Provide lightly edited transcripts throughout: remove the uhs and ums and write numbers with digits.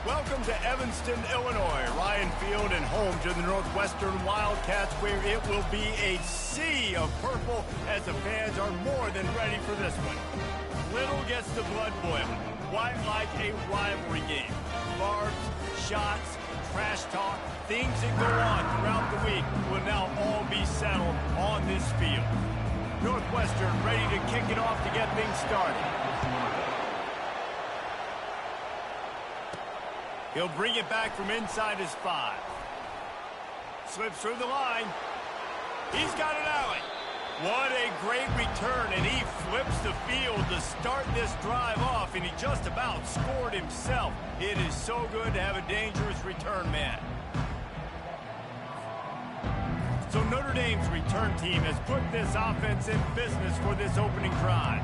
Welcome to Evanston, Illinois. Ryan Field and home to the Northwestern Wildcats, where it will be a sea of purple as the fans are more than ready for this one. Little gets the blood boiling. Quite like a rivalry game. Barbs, shots, trash talk, things that go on throughout the week will now all be settled on this field. Northwestern ready to kick it off to get things started. He'll bring it back from inside his 5. Slips through the line. He's got an alley. What a great return, and he flips the field to start this drive off, and he just about scored himself. It is so good to have a dangerous return man. So Notre Dame's return team has put this offense in business for this opening drive.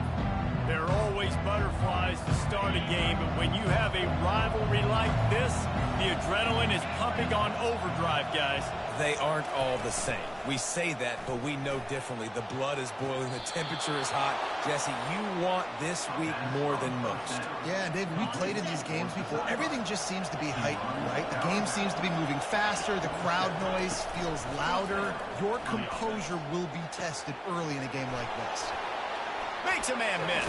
There are always butterflies to start a game, but when you have a rivalry like this, the adrenaline is pumping on overdrive, guys. They aren't all the same. We say that, but we know differently. The blood is boiling. The temperature is hot. Jesse, you want this week more than most. Yeah, David, we played in these games before. Everything just seems to be heightened, right? The game seems to be moving faster. The crowd noise feels louder. Your composure will be tested early in a game like this. Makes a man miss.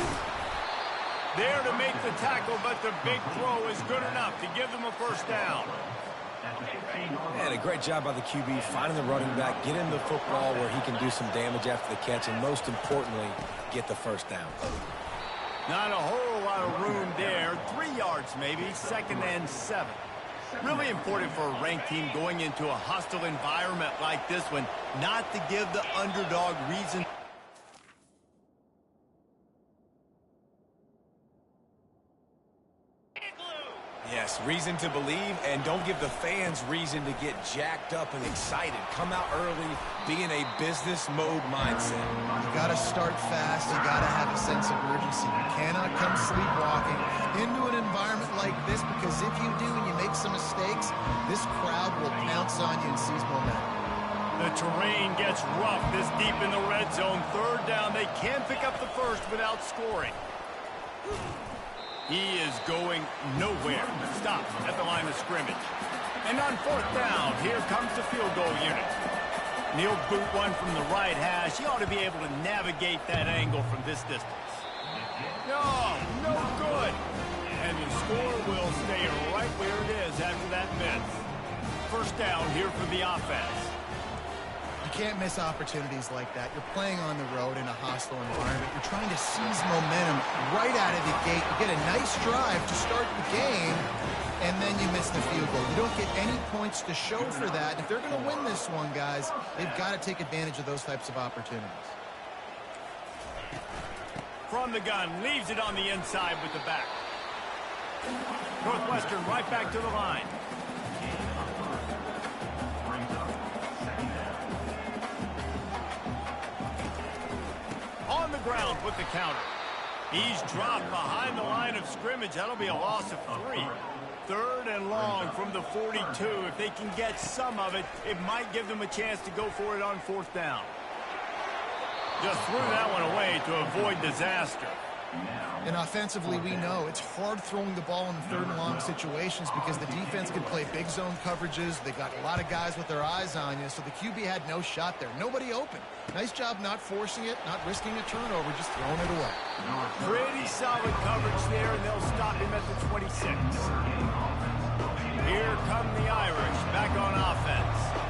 There to make the tackle, but the big throw is good enough to give them a first down. And a great job by the QB finding the running back, get him the football where he can do some damage after the catch, and most importantly, get the first down. Not a whole lot of room there. 3 yards maybe, 2nd and 7. Really important for a ranked team going into a hostile environment like this one, not to give the underdog reason. Yes, reason to believe, and don't give the fans reason to get jacked up and excited. Come out early, be in a business mode mindset. You got to start fast. You got to have a sense of urgency. You cannot come sleepwalking into an environment like this, because if you do and you make some mistakes, this crowd will pounce on you and seize momentum. The terrain gets rough this deep in the red zone. 3rd down, they can pick up the first without scoring. He is going nowhere. Stops at the line of scrimmage. And on 4th down, here comes the field goal unit. He'll boot one from the right hash. He ought to be able to navigate that angle from this distance. No good. And the score will stay right where it is after that miss. First down here for the offense. You can't miss opportunities like that. You're playing on the road in a hostile environment. You're trying to seize momentum right out of the gate. You get a nice drive to start the game, and then you miss the field goal. You don't get any points to show for that. If they're going to win this one, guys, they've got to take advantage of those types of opportunities. From the gun, leaves it on the inside with the back. Northwestern right back to the line. On the ground with the counter. He's dropped behind the line of scrimmage. That'll be a loss of 3. 3rd and long from the 42. If they can get some of it, it might give them a chance to go for it on 4th down. Just threw that one away to avoid disaster. And offensively, we know it's hard throwing the ball in 3rd and long situations because the defense can play big zone coverages. They got a lot of guys with their eyes on you, so the QB had no shot there. Nobody open. Nice job not forcing it, not risking a turnover, just throwing it away. Pretty solid coverage there, and they'll stop him at the 26. Here come the Irish back on offense.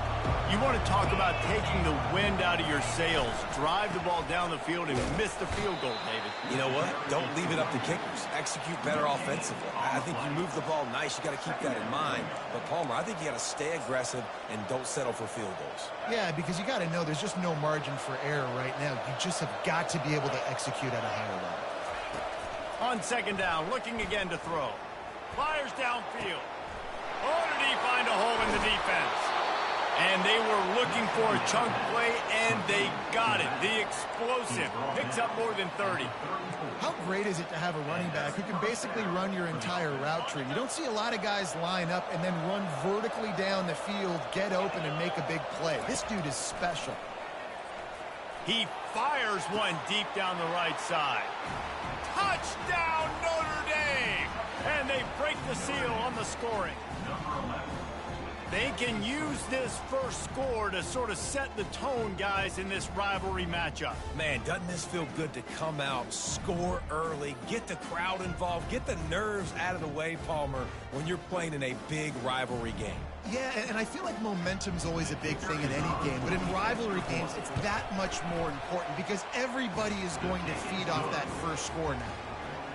You want to talk about taking the wind out of your sails. Drive the ball down the field and miss the field goal, David. You know what? Don't leave it up to kickers. Execute better offensively. I think you move the ball nice. You got to keep that in mind. But, Palmer, I think you got to stay aggressive and don't settle for field goals. Yeah, because you got to know there's just no margin for error right now. You just have got to be able to execute at a higher level. On 2nd down, looking again to throw. Fires downfield. Oh, did he find a hole in the defense? And they were looking for a chunk play, and they got it. The explosive picks up more than 30. How great is it to have a running back who can basically run your entire route tree? You don't see a lot of guys line up and then run vertically down the field, get open, and make a big play. This dude is special. He fires one deep down the right side. Touchdown, Notre Dame! And they break the seal on the scoring. They can use this first score to sort of set the tone, guys, in this rivalry matchup. Man, doesn't this feel good to come out, score early, get the crowd involved, get the nerves out of the way, Palmer, when you're playing in a big rivalry game? Yeah, and I feel like momentum's always a big thing in any game, but in rivalry games, it's that much more important because everybody is going to feed off that first score now.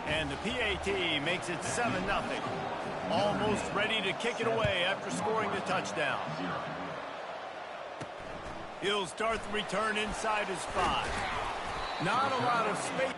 And the PAT makes it 7-0. Almost ready to kick it away after scoring the touchdown. He'll start the return inside his 5. Not a lot of space.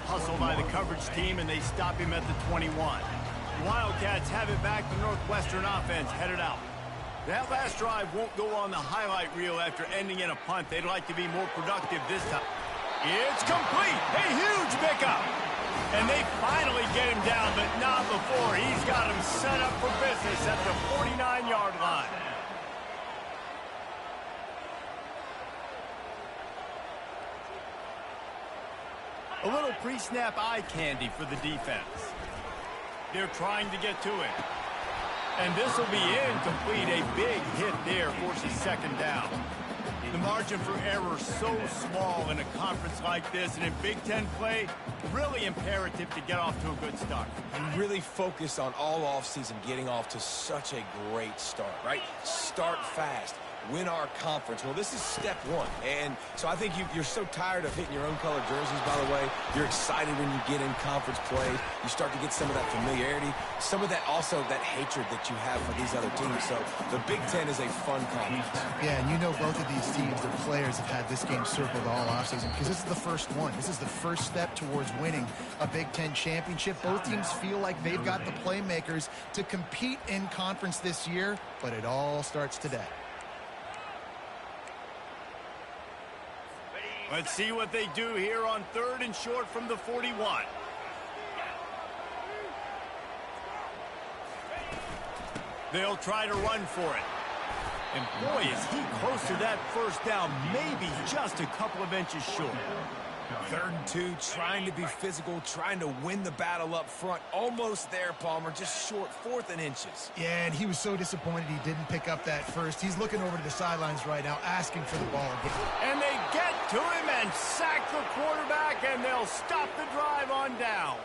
Hustled by the coverage team, and they stop him at the 21. The Wildcats have it back. The Northwestern offense headed out. That last drive won't go on the highlight reel after ending in a punt. They'd like to be more productive this time. It's complete. A huge pickup. And they finally get him down, but not before. He's got him set up for business at the 49-yard line. A little pre-snap eye candy for the defense. They're trying to get to it. And this will be incomplete. A big hit there forces second down. The margin for error so small in a conference like this, and in Big Ten play, really imperative to get off to a good start. And really focused on all offseason getting off to such a great start, right? Start fast. Win our conference. Well, this is step one. And so I think you're so tired of hitting your own color jerseys, by the way. You're excited when you get in conference play. You start to get some of that familiarity, some of that also that hatred that you have for these other teams. So the Big Ten is a fun conference. Yeah, and you know both of these teams, their players have had this game circled all offseason because this is the first one. This is the first step towards winning a Big Ten championship. Both teams feel like they've got the playmakers to compete in conference this year, but it all starts today. Let's see what they do here on 3rd and short from the 41. They'll try to run for it. And boy, is he close to that first down, maybe just a couple of inches short. 3rd and 2, trying to be physical, trying to win the battle up front. Almost there, Palmer, just short, 4th and inches. Yeah, and he was so disappointed he didn't pick up that first. He's looking over to the sidelines right now, asking for the ball again. And they get to him and sack the quarterback, and they'll stop the drive on downs.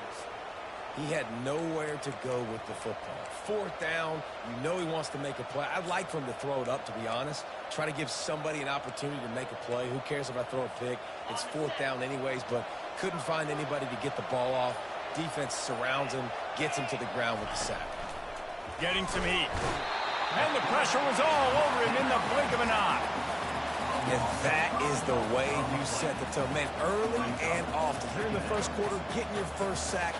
He had nowhere to go with the football. 4th down, you know he wants to make a play. I'd like for him to throw it up, to be honest. Try to give somebody an opportunity to make a play. Who cares if I throw a pick? It's 4th down anyways, but couldn't find anybody to get the ball off. Defense surrounds him, gets him to the ground with the sack. Getting some heat. And the pressure was all over him in the blink of an eye. And that is the way you set the tone. Man, early and often. Here in the first quarter, getting your first sack.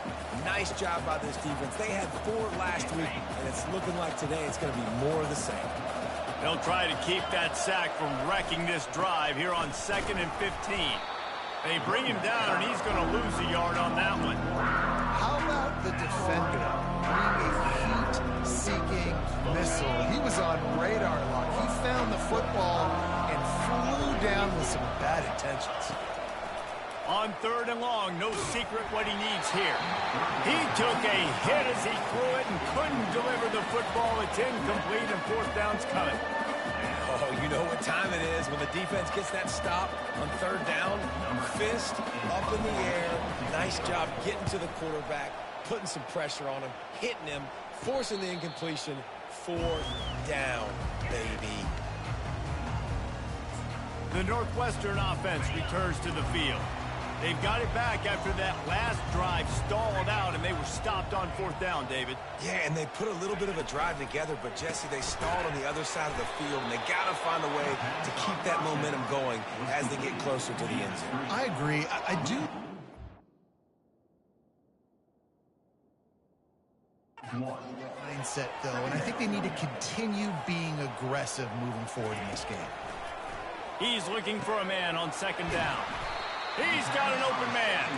Nice job by this defense. They had 4 last week, and it's looking like today it's going to be more of the same. They'll try to keep that sack from wrecking this drive here on 2nd and 15. They bring him down, and he's going to lose a yard on that one. How about the defender being a heat-seeking missile? He was on radar lock. He found the football and flew down with some bad intentions. On 3rd and long, no secret what he needs here. He took a hit as he threw it and couldn't deliver the football. It's incomplete, and 4th down's coming. Oh, you know what time it is when the defense gets that stop on 3rd down. Fist up in the air. Nice job getting to the quarterback, putting some pressure on him, hitting him, forcing the incompletion. 4th down, baby. The Northwestern offense returns to the field. They've got it back after that last drive stalled out, and they were stopped on 4th down, David. Yeah, and they put a little bit of a drive together, but, Jesse, they stalled on the other side of the field, and they got to find a way to keep that momentum going as they get closer to the end zone. I agree. I do. Mindset, though, and I think they need to continue being aggressive moving forward in this game. He's looking for a man on 2nd down. He's got an open man.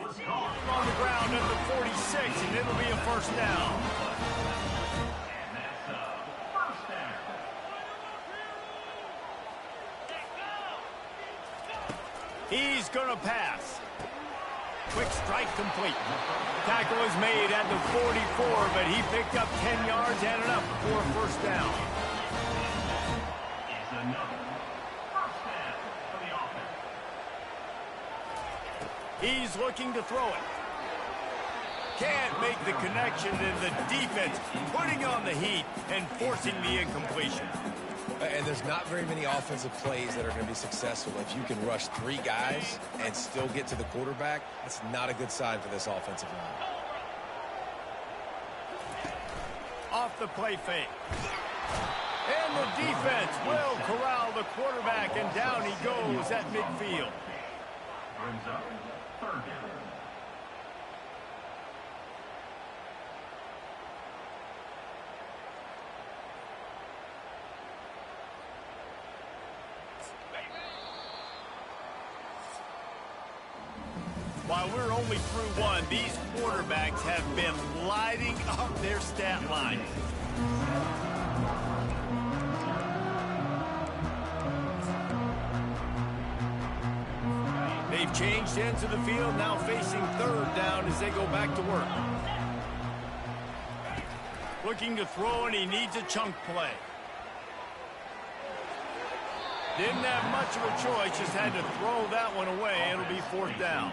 On the ground at the 46, and it'll be a 1st down. He's going to pass. Quick strike complete. Tackle is made at the 44, but he picked up 10 yards and enough for a 1st down. He's looking to throw it. Can't make the connection, and the defense putting on the heat and forcing the incompletion. And there's not very many offensive plays that are going to be successful. If you can rush 3 guys and still get to the quarterback, that's not a good sign for this offensive line. Off the play fake. And the defense will corral the quarterback, and down he goes at midfield. Brings up 3rd down. While we're only through 1, these quarterbacks have been lighting up their stat line. They've changed ends of the field, now facing 3rd down as they go back to work. Looking to throw, and he needs a chunk play. Didn't have much of a choice, just had to throw that one away. It'll be 4th down.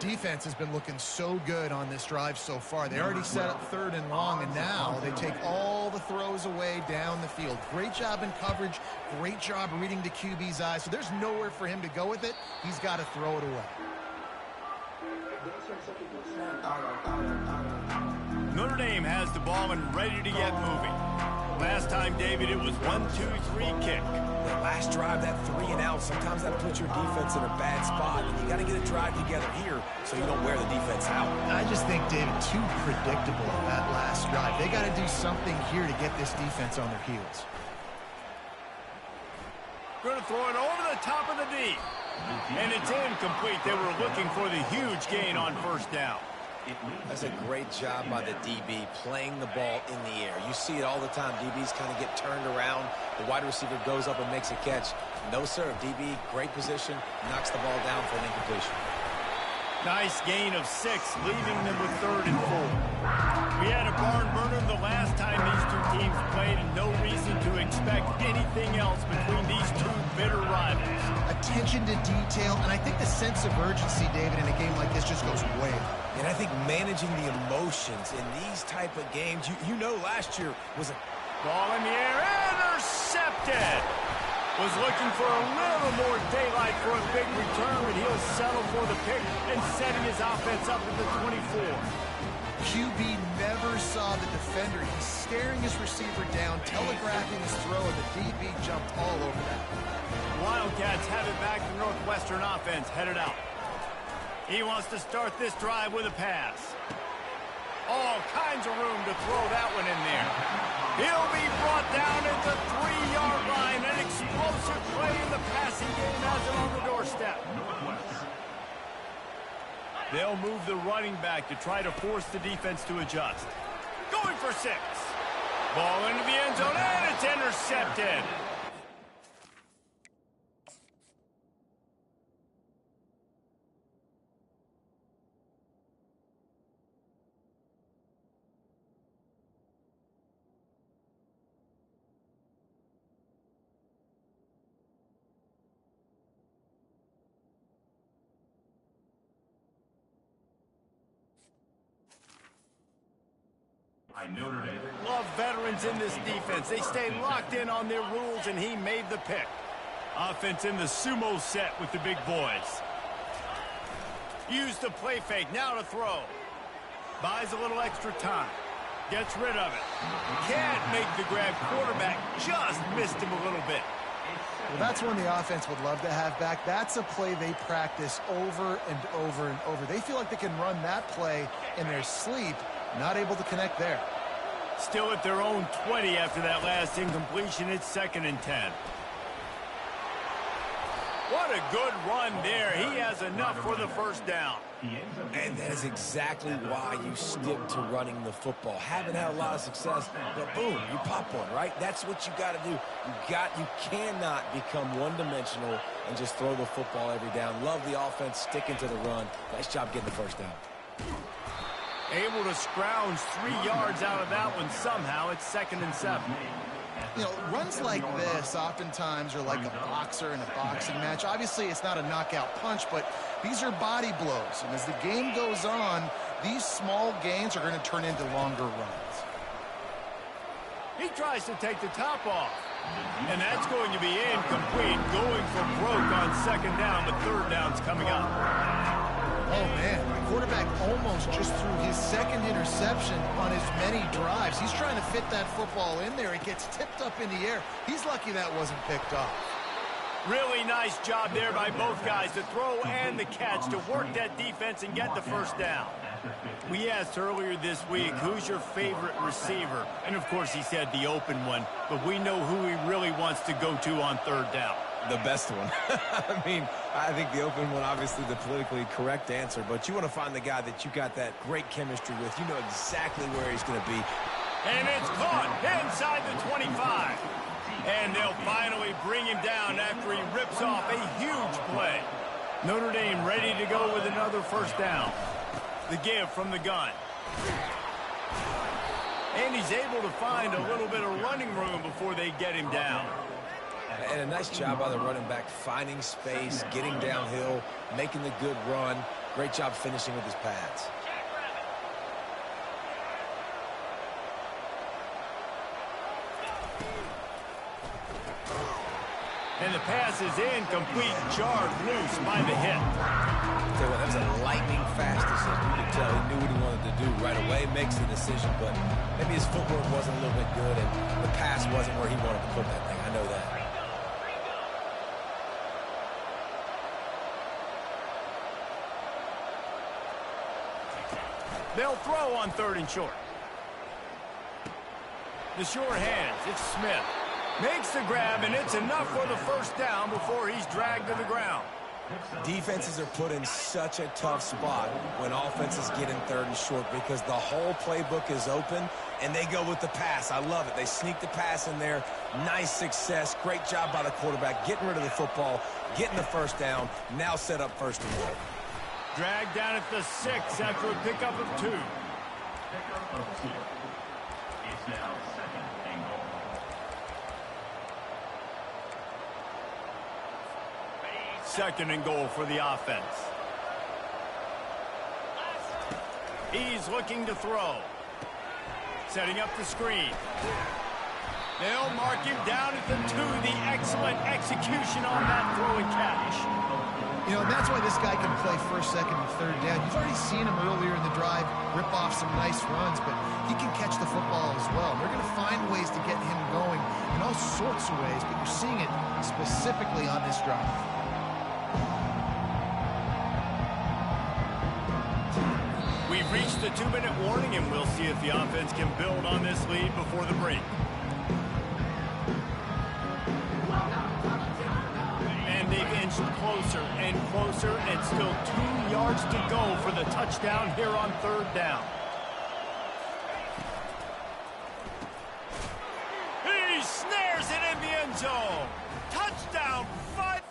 Defense has been looking so good on this drive so far. They already set up 3rd and long, and now they take all the throws away down the field. Great job in coverage, great job reading the QB's eyes. So there's nowhere for him to go with it. He's got to throw it away. Notre Dame has the ball and ready to get moving. Last time, David, it was 1-2-3 kick. That last drive, that 3 and out, sometimes that puts your defense in a bad spot. And you got to get a drive together here so you don't wear the defense out. I just think, David, too predictable that last drive. They got to do something here to get this defense on their heels. Going to throw it over the top of the D. And it's incomplete. They were looking for the huge gain on 1st down. That's a great job by the DB playing the ball in the air. You see it all the time. DBs kind of get turned around. The wide receiver goes up and makes a catch. No, sir. DB, great position, knocks the ball down for an incompletion. Nice gain of 6, leaving them with 3rd and 4. We had a barn burner the last time these two teams played and no reason to expect anything else between these two bitter rivals. Attention to detail, and I think the sense of urgency, David, in a game like this just goes way up. And I think managing the emotions in these type of games, you know last year was a... Ball in the air, intercepted! Was looking for a little more daylight for a big return, but he'll settle for the pick and setting his offense up at the 24. QB never saw the defender. He's staring his receiver down, telegraphing his throw, and the DB jumped all over that. Wildcats have it back. The Northwestern offense headed out. He wants to start this drive with a pass. All kinds of room to throw that one in there. He'll be brought down at the 3-yard line. An explosive play in the passing game has him on the doorstep. They'll move the running back to try to force the defense to adjust. Going for 6. Ball into the end zone, and it's intercepted. Notre Dame. Love veterans in this defense. They stay locked in on their rules, and he made the pick. Offense in the sumo set with the big boys. Use the play fake. Now to throw. Buys a little extra time. Gets rid of it. Can't make the grab. Quarterback just missed him a little bit. Well, that's one the offense would love to have back. That's a play they practice over and over and over. They feel like they can run that play in their sleep. Not able to connect there. Still at their own 20 after that last incompletion. It's 2nd and 10. What a good run there. He has enough for the first down. And that is exactly why you stick to running the football. Haven't had a lot of success, but boom, you pop one, right? That's what you got to do. You cannot become one-dimensional and just throw the football every down. Love the offense sticking to the run. Nice job getting the first down. Able to scrounge 3 yards out of that one somehow. It's 2nd and 7. You know, runs like this oftentimes are like a boxer in a boxing match. Obviously, it's not a knockout punch, but these are body blows. And as the game goes on, these small gains are going to turn into longer runs. He tries to take the top off. And that's going to be incomplete. Going for broke on 2nd down, but 3rd down's coming up. Oh, man, the quarterback almost just threw his 2nd interception on as many drives. He's trying to fit that football in there. It gets tipped up in the air. He's lucky that wasn't picked off. Really nice job there by both guys, the throw and the catch, to work that defense and get the first down. We asked earlier this week, who's your favorite receiver? And, of course, he said the open one, but we know who he really wants to go to on 3rd down. The best one. I mean, I think the open one, obviously the politically correct answer, but you want to find the guy that you got that great chemistry with. You know exactly where he's going to be. And it's caught inside the 25. And they'll finally bring him down after he rips off a huge play. Notre Dame ready to go with another first down. The give from the gun. And he's able to find a little bit of running room before they get him down. And a nice job by the running back, finding space, getting downhill, making the good run. Great job finishing with his pads. And the pass is incomplete, jarred loose by the hit. Tell you what, that was a lightning fast decision. You could tell he knew what he wanted to do right away, makes the decision, but maybe his footwork wasn't a little bit good, and the pass wasn't where he wanted to put that thing. I know that. They'll throw on 3rd and short. The short hands, it's Smith. Makes the grab, and it's enough for the first down before he's dragged to the ground. Defenses are put in such a tough spot when offenses get in 3rd and short because the whole playbook is open, and they go with the pass. I love it. They sneak the pass in there. Nice success. Great job by the quarterback getting rid of the football, getting the first down, now set up 1st and 1. Dragged down at the 6 after a pickup of 2. Pickup of 2. It's now 2nd second and goal for the offense. He's looking to throw. Setting up the screen. They'll mark him down at the 2. The excellent execution on that throw and catch. You know, and that's why this guy can play first, second, and third down. You've already seen him earlier in the drive rip off some nice runs, but he can catch the football as well. They're going to find ways to get him going in all sorts of ways, but you're seeing it specifically on this drive. We've reached the 2-minute warning, and we'll see if the offense can build on this lead before the break. And they've inched closer and closer, and still 2 yards to go for the touchdown here on third down. He snares it in the end zone. Touchdown, 5.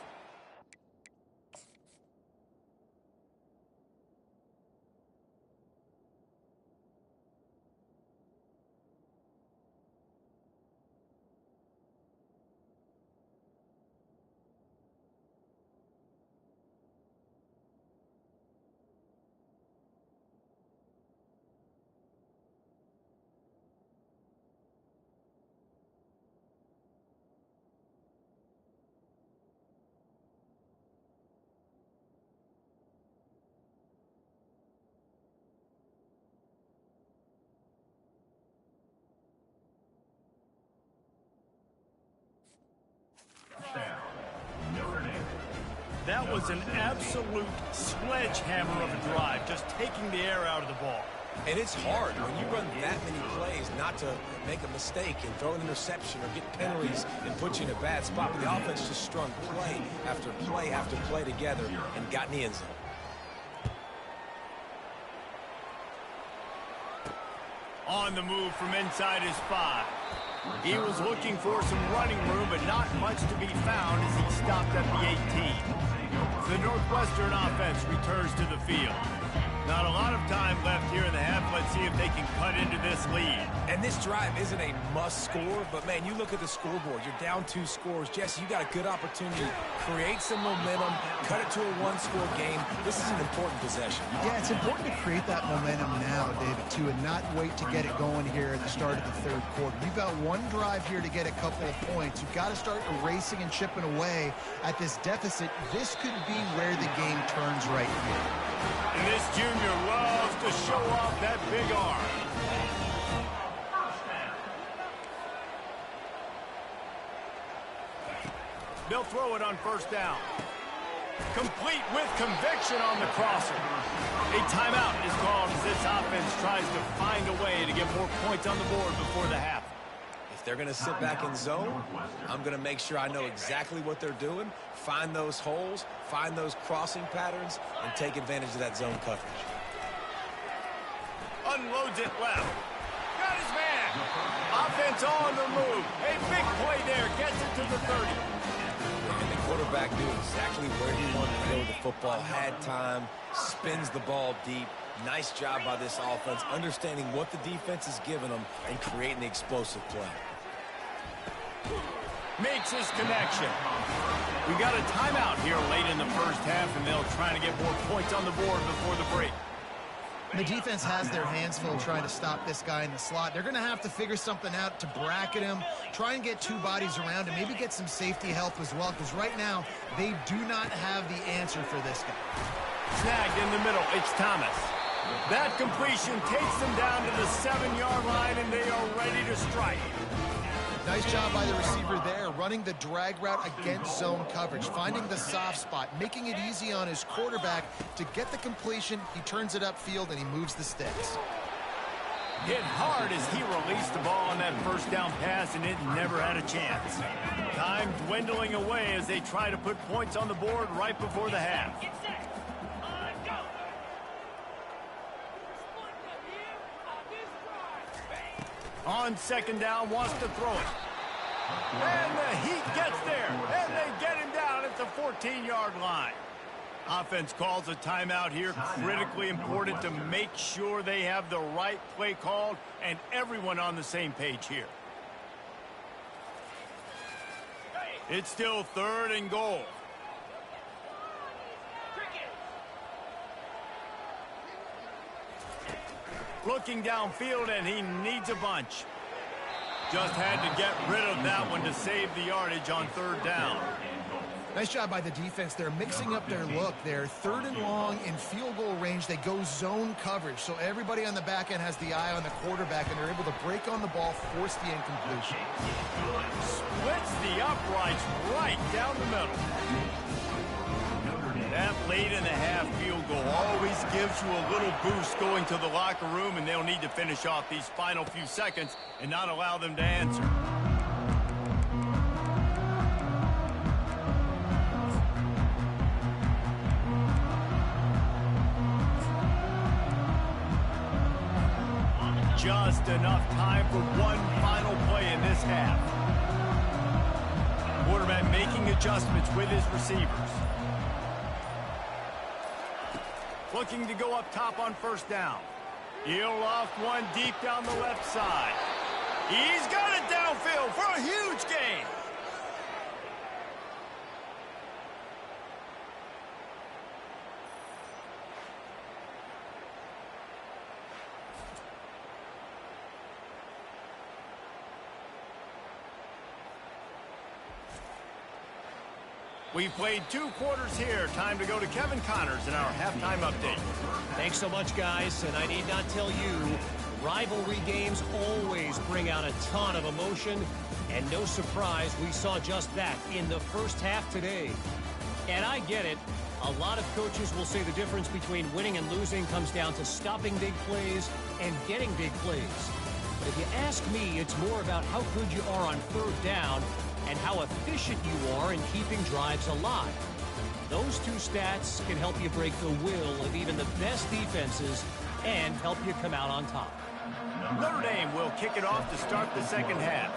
That was an absolute sledgehammer of a drive, just taking the air out of the ball. And it's hard when you run that many plays not to make a mistake and throw an interception or get penalties and put you in a bad spot. But the offense just strung play after play after play together and got in the end zone. On the move from inside his 5. He was looking for some running room, but not much to be found as he stopped at the 18. The Northwestern offense returns to the field. Not a lot of time left here in the half. Let's see if they can cut into this lead. And this drive isn't a must score, but man, you look at the scoreboard. You're down 2 scores. Jesse, you got a good opportunity to create some momentum, cut it to a 1-score game. This is an important possession. Yeah, it's important to create that momentum now, David, too, and not wait to get it going here at the start of the third quarter. You've got one drive here to get a couple of points. You've got to start erasing and chipping away at this deficit. This could be where the game turns right here. And this junior loves to show off that big arm. They'll throw it on first down. Complete with conviction on the crosser. A timeout is called as this offense tries to find a way to get more points on the board before the half. If they're going to sit back in zone, I'm going to make sure I know exactly what they're doing, find those holes, find those crossing patterns, and take advantage of that zone coverage. Unloads it left. Got his man. Offense on the move. A big play there. Gets it to the 30. And the quarterback knew exactly where he wanted to go with the football, had time, spins the ball deep. Nice job by this offense, understanding what the defense is giving them and creating the explosive play. Makes his connection. We got a timeout here late in the first half, and they'll try to get more points on the board before the break. The defense has their hands full trying to stop this guy in the slot. They're going to have to figure something out to bracket him, try and get 2 bodies around him, maybe get some safety help as well, because right now they do not have the answer for this guy. Snagged in the middle. It's Thomas. That completion takes them down to the 7-yard line, and they are ready to strike. Nice job by the receiver there, running the drag route against zone coverage, finding the soft spot, making it easy on his quarterback to get the completion. He turns it upfield, and he moves the sticks. Hit hard as he released the ball on that first down pass, and it never had a chance. Time dwindling away as they try to put points on the board right before the half. On second down, wants to throw it. And the heat gets there, and they get him down at the 14-yard line. Offense calls a timeout here. Critically important to make sure they have the right play called and everyone on the same page here. It's still 3rd and goal. Looking downfield, and he needs a bunch. Just had to get rid of that one to save the yardage on third down. Nice job by the defense. They're mixing up their look. They're third and long in field goal range. They go zone coverage. So everybody on the back end has the eye on the quarterback, and they're able to break on the ball, force the incompletion. Splits the uprights right down the middle. That late in the half field goal always gives you a little boost going to the locker room, and they'll need to finish off these final few seconds and not allow them to answer. Just enough time for one final play in this half. Quarterback making adjustments with his receivers. Looking to go up top on first down. He'll loft one deep down the left side. He's got it downfield for a huge gain. We've played 2 quarters here. Time to go to Kevin Connors in our halftime update. Thanks so much, guys. And I need not tell you, rivalry games always bring out a ton of emotion. And no surprise, we saw just that in the first half today. And I get it. A lot of coaches will say the difference between winning and losing comes down to stopping big plays and getting big plays. But if you ask me, it's more about how good you are on third down and how efficient you are in keeping drives alive. Those 2 stats can help you break the will of even the best defenses and help you come out on top. Notre Dame will kick it off to start the second half.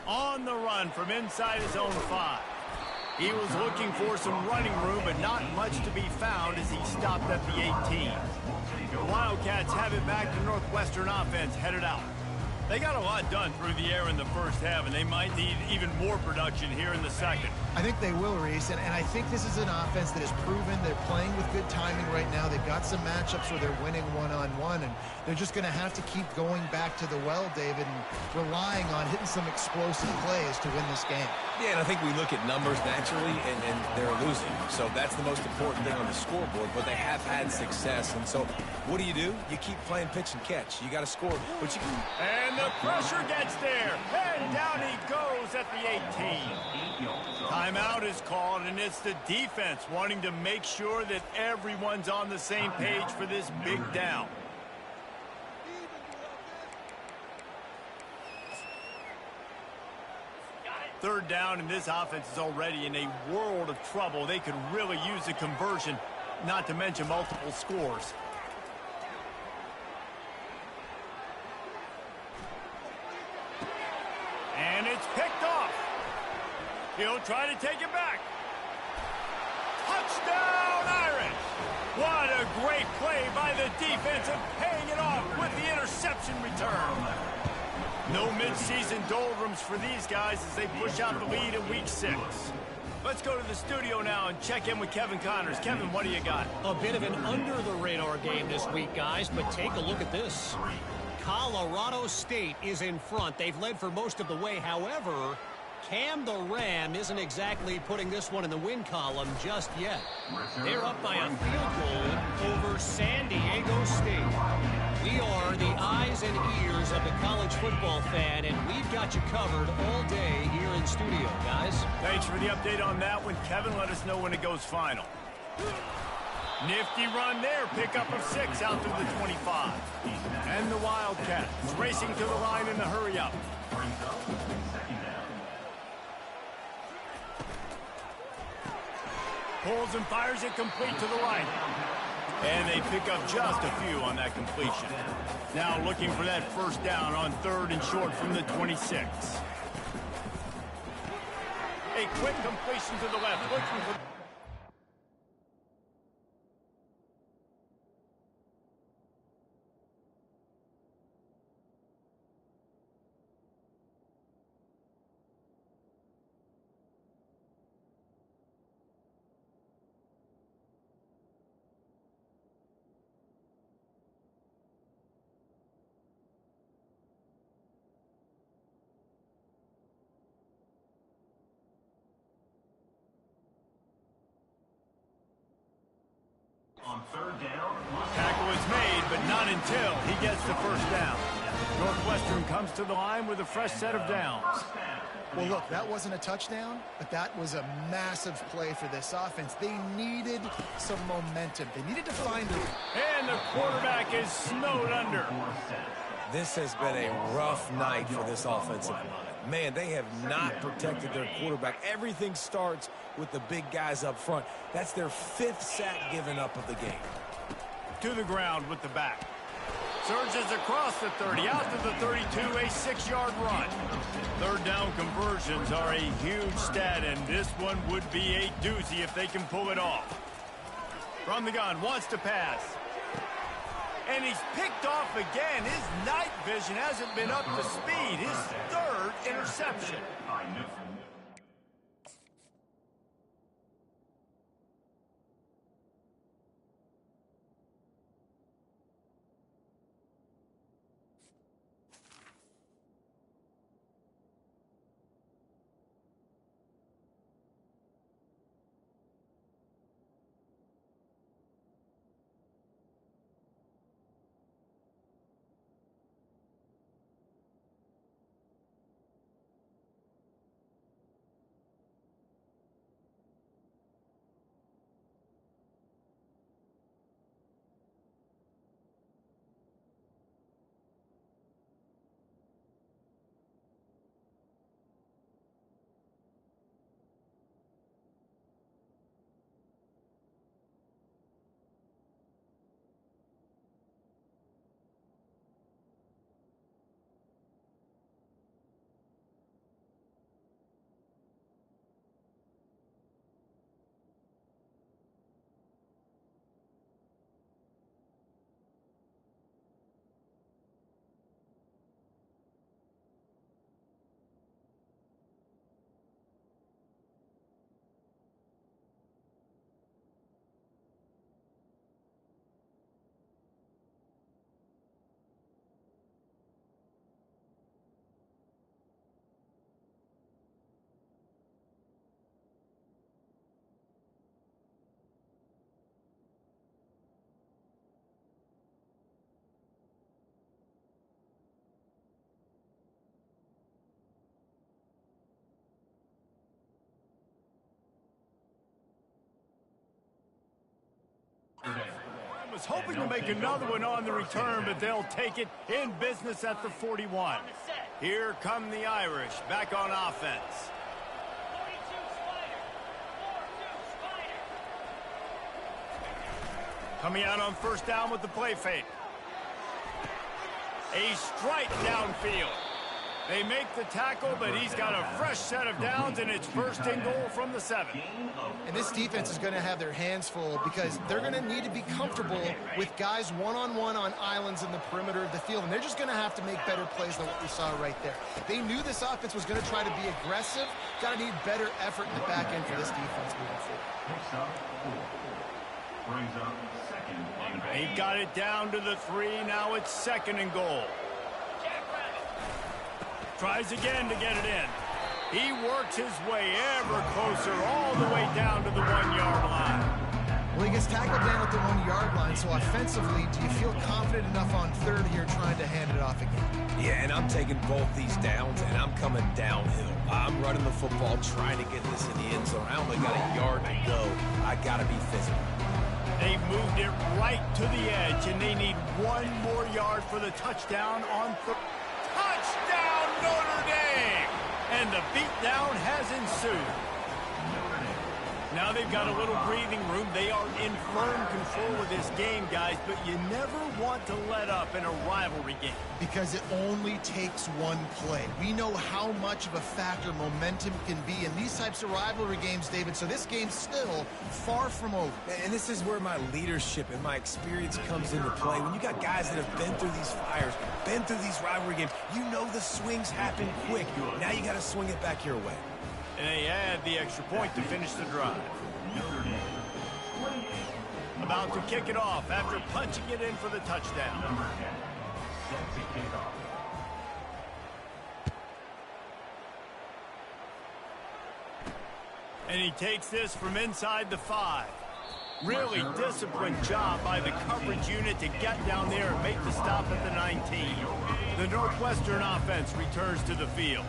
On the run from inside his own 5. He was looking for some running room, but not much to be found as he stopped at the 18. The Wildcats have it back to Northwestern offense headed out. They got a lot done through the air in the first half, and they might need even more production here in the second. I think they will, Reese, and I think this is an offense that has proven they're playing with good timing right now. They've got some matchups where they're winning one-on-one, and they're just going to have to keep going back to the well, David, and relying on hitting some explosive plays to win this game. Yeah, and I think we look at numbers naturally, and they're losing. So that's the most important thing on the scoreboard, but they have had success. And so what do? You keep playing pitch and catch. You got to score, but you can... And the pressure gets there, and down he goes at the 18. Timeout is called, and it's the defense wanting to make sure that everyone's on the same page for this big down. Third down, and this offense is already in a world of trouble. They could really use a conversion, not to mention multiple scores. And it's picked off. He'll try to take it back. Touchdown, Irish! What a great play by the defense and paying it off with the interception return. No midseason doldrums for these guys as they push out the lead in week 6. Let's go to the studio now and check in with Kevin Connors. Kevin, what do you got? A bit of an under-the-radar game this week, guys, but take a look at this. Colorado State is in front. They've led for most of the way. However, Cam the Ram isn't exactly putting this one in the win column just yet. They're up by a field goal over San Diego State. We are the eyes and ears of the college football fan, and we've got you covered all day here in studio, guys. Thanks for the update on that one, Kevin. Let us know when it goes final. Nifty run there. Pickup of 6 out to the 25. And the Wildcats racing to the line in the hurry-up. Pulls and fires it complete to the right. And they pick up just a few on that completion. Now looking for that first down on 3rd and short from the 26. A quick completion to the left. Looking for... Tackle is made, but not until he gets the first down. Northwestern comes to the line with a fresh set of downs. Well, look, that wasn't a touchdown, but that was a massive play for this offense. They needed some momentum. They needed to find it. And the quarterback is snowed under. This has been a rough night for this offensive line. Man, they have not protected their quarterback. Everything starts with the big guys up front. That's their 5th sack given up of the game. To the ground with the back. Surges across the 30, out to the 32, a 6-yard run. Third down conversions are a huge stat, and this one would be a doozy if they can pull it off. From the gun, wants to pass. And he's picked off again. His night vision hasn't been up to speed. His 3rd interception. Was hoping to make another one on the return, but they'll take it in business at the 41. Here come the Irish back on offense. Coming out on first down with the play fake. A strike downfield. They make the tackle, but he's got a fresh set of downs, and it's first and goal from the 7. And this defense is going to have their hands full because they're going to need to be comfortable with guys one-on-one on islands in the perimeter of the field, and they're just going to have to make better plays than what we saw right there. They knew this offense was going to try to be aggressive. Got to need better effort in the back end for this defense moving forward. They've got it down to the 3. Now it's 2nd and goal. Tries again to get it in. He works his way ever closer, all the way down to the 1-yard line. Well, he gets tackled down at the 1-yard line, so offensively, do you feel confident enough on 3rd here trying to hand it off again? Yeah, and I'm taking both these downs, and I'm coming downhill. I'm running the football, trying to get this in the end zone. I only got a yard to go. I got to be physical. They've moved it right to the edge, and they need 1 more yard for the touchdown on touchdown, Notre Dame! And the beatdown has ensued. Now they've got a little breathing room. They are in firm control of this game, guys, but you never want to let up in a rivalry game. Because it only takes one play. We know how much of a factor momentum can be in these types of rivalry games, David, so this game's still far from over. And this is where my leadership and my experience comes into play. When you got guys that have been through these fires, been through these rivalry games, you know the swings happen quick. Now you got to swing it back your way. And they add the extra point to finish the drive. About to kick it off after punching it in for the touchdown. And he takes this from inside the 5. Really disciplined job by the coverage unit to get down there and make the stop at the 19. The Northwestern offense returns to the field.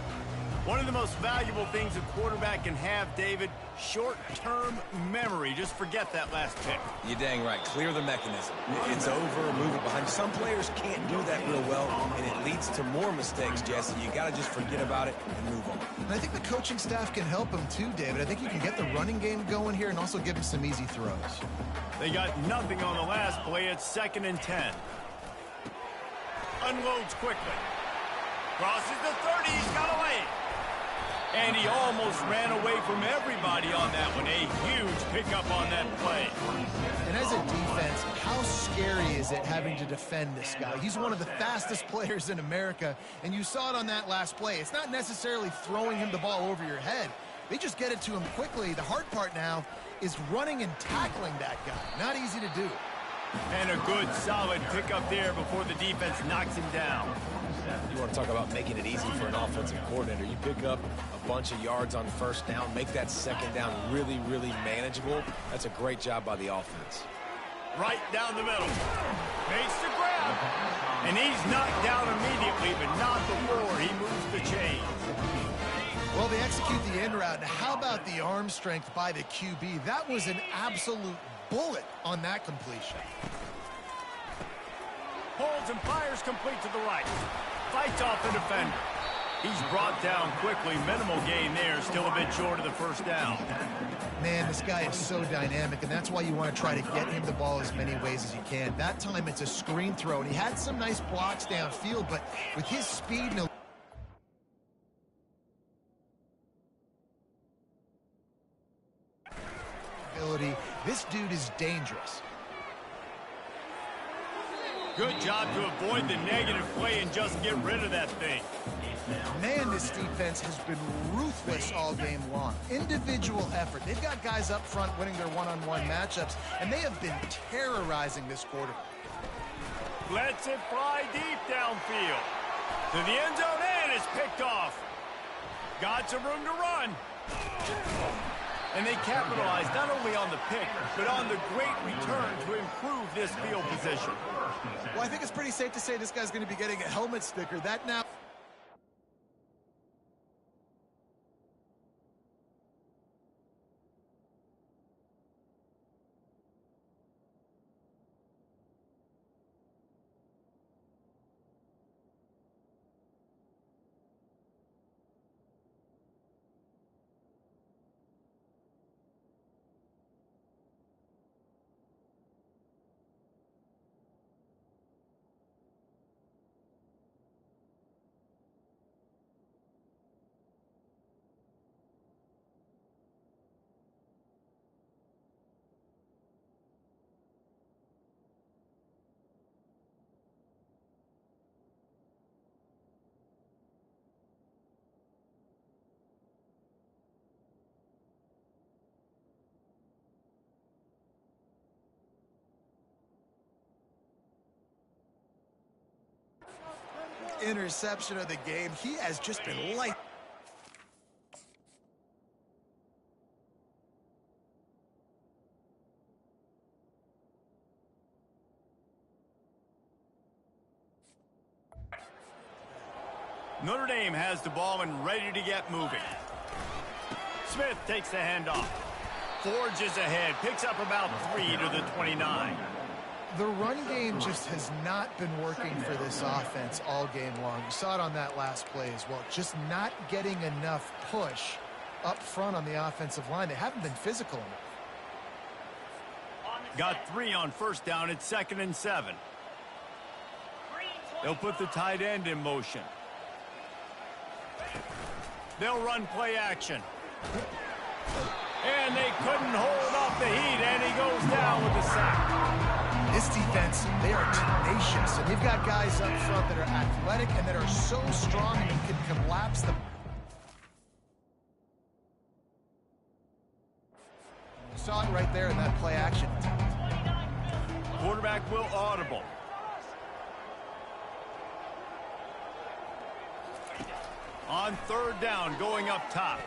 One of the most valuable things a quarterback can have, David, short-term memory. Just forget that last pick. You're dang right. Clear the mechanism. It's over, move it behind. Some players can't do that real well, and it leads to more mistakes, Jesse. You got to just forget about it and move on. And I think the coaching staff can help him too, David. I think you can get the running game going here and also give him some easy throws. They got nothing on the last play. It's 2nd and 10. Unloads quickly. Crosses the 30. He's got away. And he almost ran away from everybody on that one. A huge pickup on that play. And as a defense, how scary is it having to defend this guy? He's one of the fastest players in America, and you saw it on that last play. It's not necessarily throwing him the ball over your head. They just get it to him quickly. The hard part now is running and tackling that guy. Not easy to do. And a good, solid pickup there before the defense knocks him down. You want to talk about making it easy for an offensive coordinator. You pick up a bunch of yards on first down, make that second down really, really manageable. That's a great job by the offense. Right down the middle. Makes the grab. And he's knocked down immediately, but not before he moves the chains. Well, they execute the in route. Now, how about the arm strength by the QB? That was an absolute bullet on that completion. Holds and fires complete to the right. Fights off the defender. He's brought down quickly. Minimal gain there. Still a bit short of the first down. Man, this guy is so dynamic, and that's why you want to try to get him the ball as many ways as you can. That time it's a screen throw, and he had some nice blocks downfield, but with his speed and ability, this dude is dangerous. Good job to avoid the negative play and just get rid of that thing. Man, this defense has been ruthless all game long. Individual effort. They've got guys up front winning their one-on-one matchups, and they have been terrorizing this quarter. Lets it fly deep downfield. To the end zone, and it's picked off. Got some room to run. And they capitalized not only on the pick, but on the great return to improve this field position. Well, I think it's pretty safe to say this guy's going to be getting a helmet sticker. That now... interception of the game. He has just been light. Notre Dame has the ball and ready to get moving. Smith takes the handoff. Forges ahead. Picks up about 3 to the 29. The run game just has not been working for this offense all game long. You saw it on that last play as well. Just not getting enough push up front on the offensive line. They haven't been physical enough. Got 3 on first down. It's 2nd and 7. They'll put the tight end in motion. They'll run play action. And they couldn't hold off the heat, and he goes down with the sack. This defense, they are tenacious, and they've got guys up front that are athletic and that are so strong and can collapse them. You saw it right there in that play action. Quarterback will audible. On 3rd down, going up top.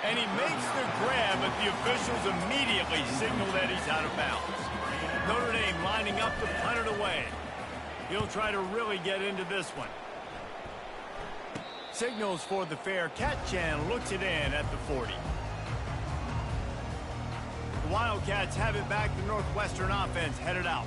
And he makes the grab, but the officials immediately signal that he's out of bounds. Notre Dame lining up to punt it away. He'll try to really get into this one. Signals for the fair catch and looks it in at the 40. The Wildcats have it back. The Northwestern offense headed out.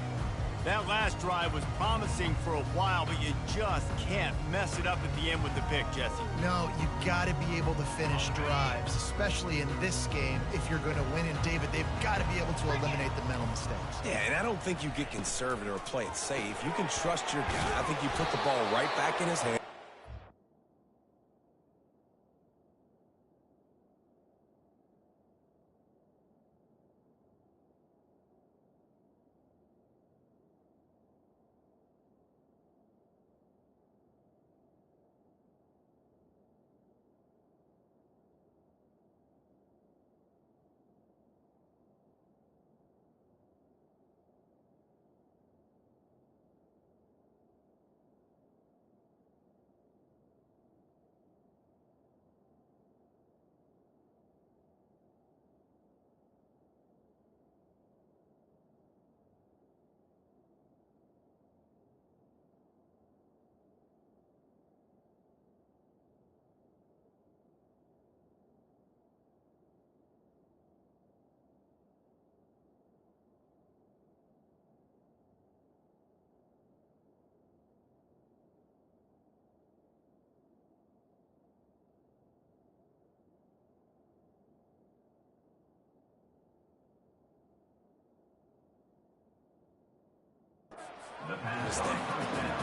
That last drive was promising for a while, but you just can't mess it up at the end with the pick, Jesse. No, you got to be able to finish drives, especially in this game if you're going to win. And, David, they've got to be able to eliminate the mental mistakes. Yeah, and I don't think you get conservative or play it safe. You can trust your guy. I think you put the ball right back in his hand.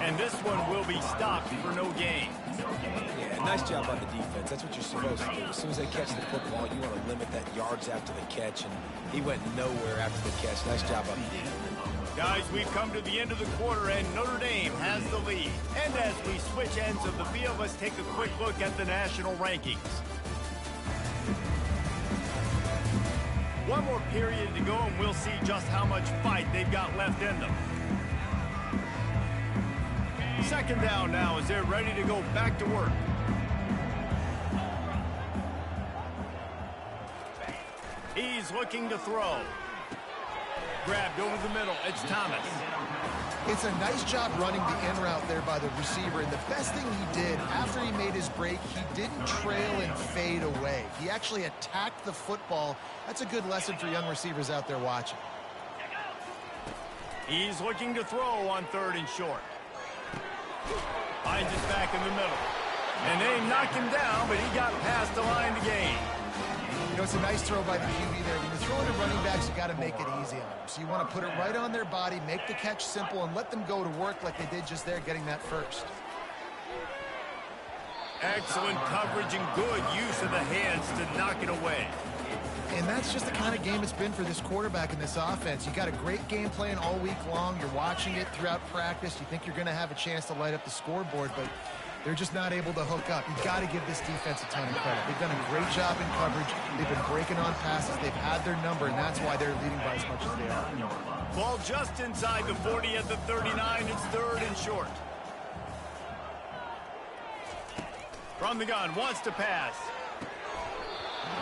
And this one will be stopped for no gain. Yeah, nice job on the defense. That's what you're supposed to do. As soon as they catch the football, you want to limit that yards after the catch, and he went nowhere after the catch. Nice job on the defense. Guys, we've come to the end of the quarter, and Notre Dame has the lead. And as we switch ends of the field, let's take a quick look at the national rankings. One more period to go, and we'll see just how much fight they've got left in them. Second down now as they're ready to go back to work. He's looking to throw. Grabbed over the middle. It's Thomas. It's a nice job running the in route there by the receiver. And the best thing he did after he made his break, he didn't trail and fade away. He actually attacked the football. That's a good lesson for young receivers out there watching. He's looking to throw on 3rd and short. Finds it back in the middle. And they knocked him down, but he got past the line to gain. You know, it's a nice throw by the QB there. When you're throwing to running backs, you got to make it easy on them. So you want to put it right on their body, make the catch simple, and let them go to work like they did just there, getting that first. Excellent coverage and good use of the hands to knock it away. And that's just the kind of game it's been for this quarterback in this offense. You got a great game plan all week long. You're watching it throughout practice. You think you're going to have a chance to light up the scoreboard, but they're just not able to hook up. You got to give this defense a ton of credit. They've done a great job in coverage. They've been breaking on passes. They've had their number, and that's why they're leading by as much as they are. Ball just inside the 40 at the 39. It's 3rd and short. From the gun, wants to pass.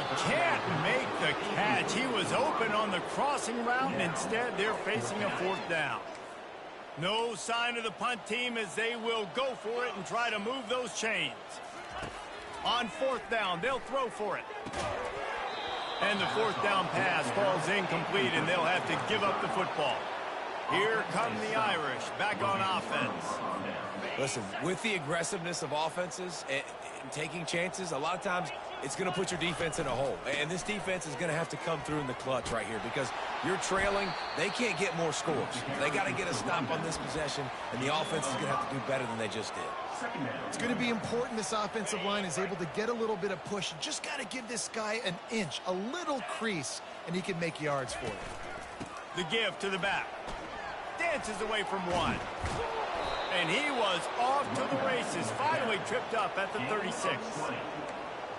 He can't make the catch. He was open on the crossing route, and instead they're facing a 4th down. No sign of the punt team as they will go for it and try to move those chains. On 4th down, they'll throw for it. And the 4th down pass falls incomplete, and they'll have to give up the football. Here come the Irish back on offense. Listen, with the aggressiveness of offenses and taking chances, a lot of times it's going to put your defense in a hole. And this defense is going to have to come through in the clutch right here because you're trailing. They can't get more scores. They got to get a stop on this possession, and the offense is going to have to do better than they just did. It's going to be important this offensive line is able to get a little bit of push. You just got to give this guy an inch, a little crease, and he can make yards for you. The give to the back. Dances away from one. And he was off to the races. Finally tripped up at the 36.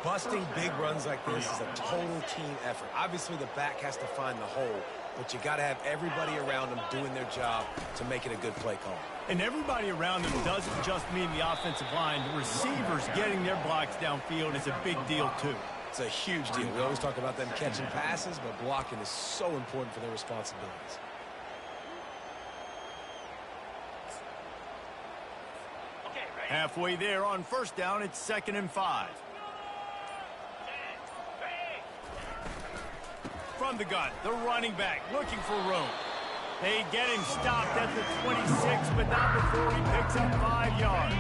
Busting big runs like this is a total team effort. Obviously, the back has to find the hole, but you got to have everybody around them doing their job to make it a good play call. And everybody around them doesn't just mean the offensive line. The receivers getting their blocks downfield is a big deal, too. It's a huge deal. We always talk about them catching passes, but blocking is so important for their responsibilities. Halfway there on first down, it's 2nd and 5. From the gun, the running back looking for room. They get him stopped at the 26, but not before he picks up 5 yards.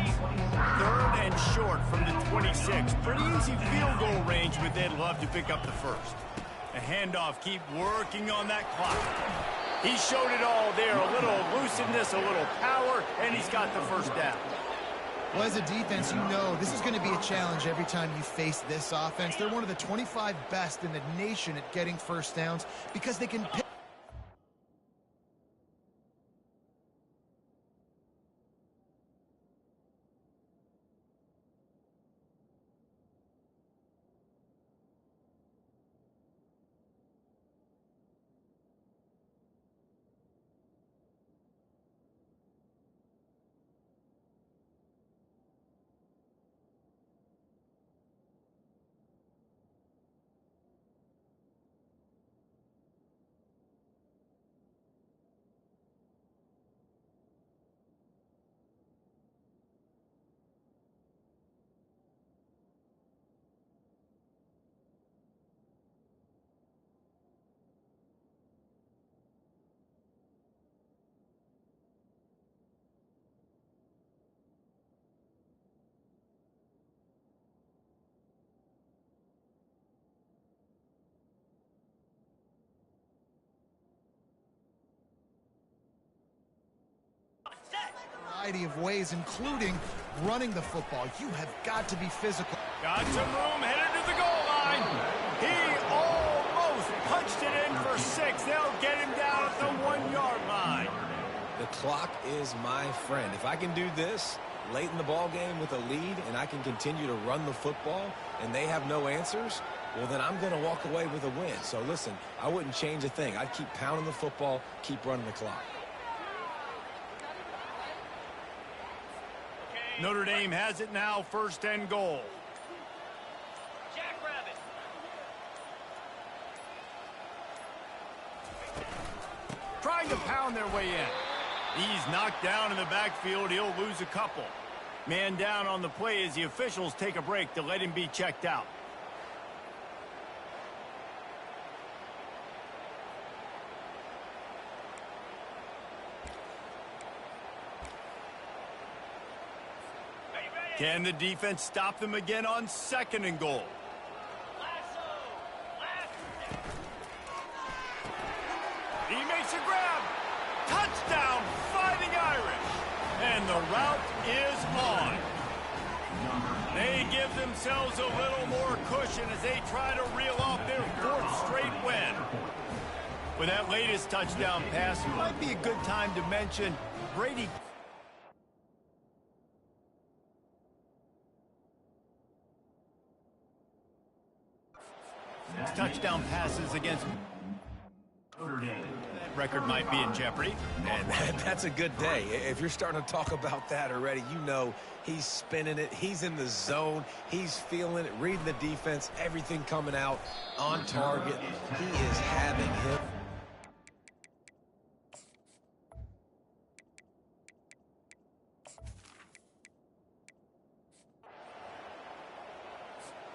3rd and short from the 26. Pretty easy field goal range, but they'd love to pick up the first. A handoff, keep working on that clock. He showed it all there, a little elusiveness, a little power, and he's got the first down. Well, as a defense, you know this is going to be a challenge every time you face this offense. They're one of the 25 best in the nation at getting first downs because they can pick. Variety of ways, including running the football. You have got to be physical. Got some room, headed to the goal line. He almost punched it in for 6. They'll get him down at the 1-yard line. The clock is my friend. If I can do this late in the ball game with a lead and I can continue to run the football and they have no answers, well, then I'm going to walk away with a win. So listen, I wouldn't change a thing. I'd keep pounding the football, keep running the clock. Notre Dame has it now, 1st and goal. Trying to pound their way in. He's knocked down in the backfield. He'll lose a couple. Man down on the play as the officials take a break to let him be checked out. Can the defense stop them again on 2nd and goal? He makes a grab. Touchdown, Fighting Irish. And the route is on. They give themselves a little more cushion as they try to reel off their 4th straight win. With that latest touchdown pass, it might be a good time to mention Brady. Touchdown passes against Notre Dame. That record might be in jeopardy. And that's a good day. If you're starting to talk about that already, you know he's spinning it. He's in the zone. He's feeling it, reading the defense, everything coming out on target. He is having him.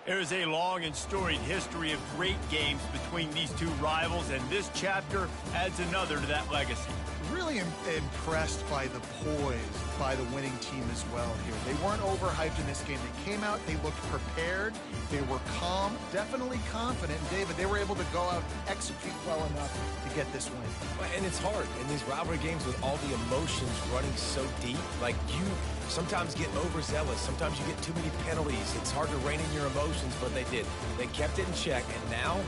There's a long and storied history of great games between these two rivals, and this chapter adds another to that legacy. Really impressed by the poise by the winning team as well here. They weren't overhyped in this game. They came out, they looked prepared, they were calm, definitely confident. And David, they were able to go out and execute well enough to get this win. And it's hard in these rivalry games with all the emotions running so deep. Like, you sometimes get overzealous. Sometimes you get too many penalties. It's hard to rein in your emotions, but they did. They kept it in check, and now